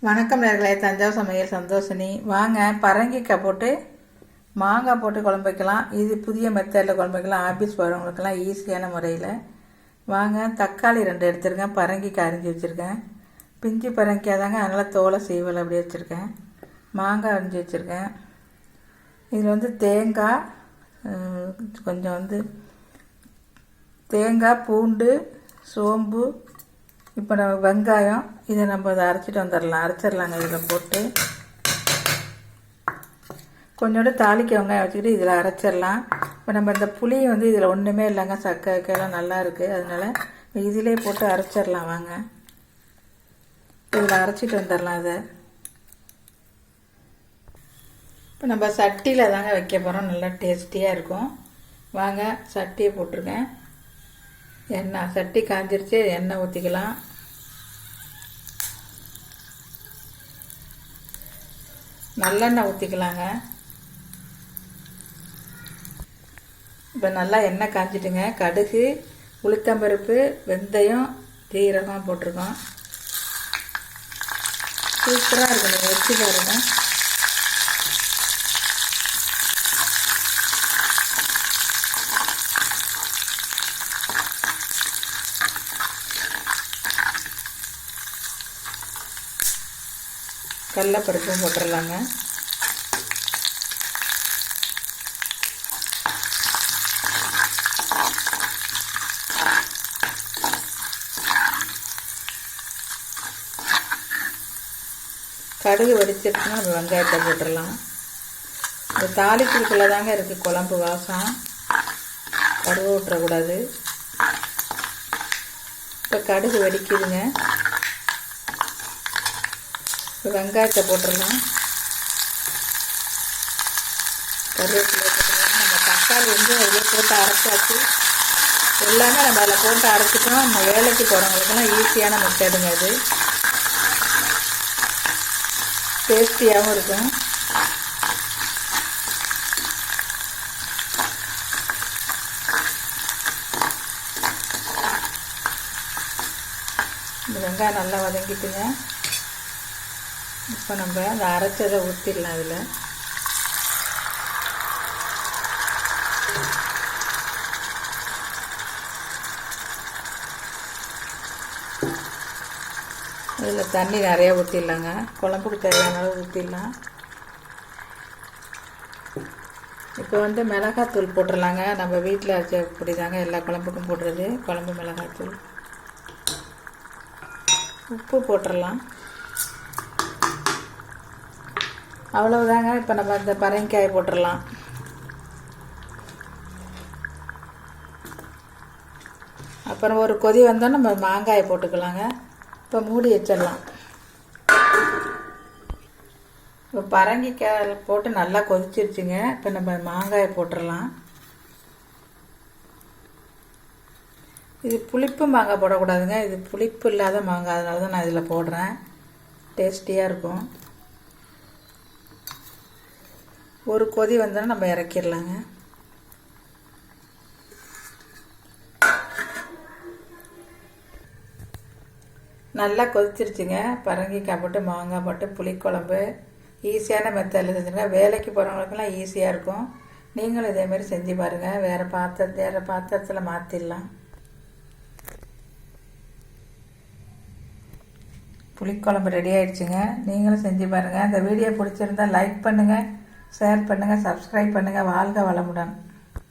வணக்கம் நேர்களே, தஞ்சாவூர் சமையல் சந்தோஷினி. வாங்க பரங்கிக்காய் போட்டு மாங்காய் போட்டு குழம்பு வைக்கலாம். இது புதிய மெத்தடில் குழம்பு வைக்கலாம். ஆஃபீஸ் போகிறவங்களுக்கெல்லாம் ஈஸியான முறையில். வாங்க, தக்காளி 2 எடுத்துருக்கேன், பரங்கிக்காய் அரிஞ்சு வச்சுருக்கேன். பிஞ்சு பரங்கிக்காய் தாங்க, அதனால் தோலை சீவல் அப்படியே வச்சுருக்கேன். மாங்காய் அரிஞ்சு வச்சுருக்கேன். இதில் தேங்காய் கொஞ்சம் தேங்காய், பூண்டு, சோம்பு, இப்போ நம்ம வெங்காயம், இதை நம்ம அதை அரைச்சிடலாங்க. இதில் போட்டு கொஞ்சோண்டு தாளிக்க வெங்காயம் வச்சுக்கிட்டு இதில் அரைச்சிடலாம். இப்போ நம்ம இந்த புளி இதில் ஒன்றுமே இல்லைங்க, சக்கைலாம் நல்லா இருக்குது. அதனால் இதிலே போட்டு அரைச்சிடலாம். வாங்க, இதில் அரைச்சிட்டு வந்துடலாம். இதை இப்போ நம்ம சட்டியில் தாங்க வைக்க போகிறோம். நல்லா டேஸ்டியாக இருக்கும். வாங்க, சட்டியை போட்டிருக்கேன். எண்ணெய் சட்டி காஞ்சிருச்சு, எண்ணெய் ஊற்றிக்கலாம். நல்லெண்ணெய் ஊற்றிக்கலாங்க. இப்போ நல்லா எண்ணெய் காஞ்சிட்டுங்க. கடுகு, உளுத்தம்பருப்பு, வெந்தயம், ஜீரகம் போட்டிருக்கோம். சூப்பராக இருக்கும், நீங்கள் வச்சு பாருங்க. கடலைப்பருப்பும் போட்டுடலாங்க. கடுகு வெடிச்சிருச்சுன்னா நம்ம வெங்காயத்தை போட்டுடலாம். இந்த தாளிப்புக்குள்ளே தாங்க இருக்குது குழம்பு வாசம். கடுகு விட்டுறக்கூடாது. இப்போ கடுகு வெடிக்குதுங்க. இப்போ வெங்காயத்தை போட்டுடலாம். கருவேப்பிலை போட்டுடலாம். நம்ம தக்காளி அதில் போட்டு அரைச்சாச்சு. எல்லாமே நம்ம அதில் போட்டு அரைச்சிட்டோம். நம்ம வேலைக்கு போகிறவங்களுக்கெல்லாம் ஈஸியான மெத்தடுங்க. அது டேஸ்டியாகவும் இருக்கும். இந்த வெங்காயம் நல்லா வதங்கிட்டுங்க. இப்போ நம்ம அந்த அரைச்சதை ஊற்றிடலாம். அதில் இதில் தண்ணி நிறையா ஊற்றிடலாங்க. குழம்புக்கு தேவையான அளவு ஊற்றிடலாம். இப்போ மிளகாத்தூள் போட்டுடலாங்க. நம்ம வீட்டில் அரைச்ச அப்படி தாங்க எல்லா குழம்புக்கும் போடுறது. குழம்பு மிளகாத்தூள், உப்பு போட்டுடலாம். அவ்வளவுதாங்க. இப்போ நம்ம இந்த பரங்கிக்காயை போட்டுடலாம். அப்புறம் ஒரு கொதி வந்தால் நம்ம மாங்காயை போட்டுக்கலாங்க. இப்போ மூடி வச்சிடலாம். இப்போ பரங்கிக்காய் போட்டு நல்லா கொதிச்சிருச்சுங்க. இப்போ நம்ம மாங்காயை போட்டுடலாம். இது புளிப்பு மாங்காய் போடக்கூடாதுங்க. இது புளிப்பு இல்லாத மாங்காய், அதனால தான் நான் இதில் போடுறேன். டேஸ்டியாக இருக்கும். ஒரு கொதி வந்தோன்னா நம்ம இறக்கிடலாங்க. நல்லா கொதிச்சிருச்சுங்க. பரங்கிக்காய் போட்டு மாங்காய் போட்டு புளிக்குழம்பு ஈஸியான மெத்தடில் செஞ்சுருங்க. வேலைக்கு போகிறவங்களுக்கெல்லாம் ஈஸியாக இருக்கும். நீங்களும் இதேமாரி செஞ்சு பாருங்கள். வேறு பாத்திரத்தில் மாற்றிடலாம். புளிக்குழம்பு ரெடி ஆகிடுச்சுங்க. நீங்களும் செஞ்சு பாருங்கள். இந்த வீடியோ பிடிச்சிருந்தால் லைக் பண்ணுங்கள், ஷேர் பண்ணுங்கள், சப்ஸ்கிரைப் பண்ணுங்கள். வாழ்க வளமுடன்.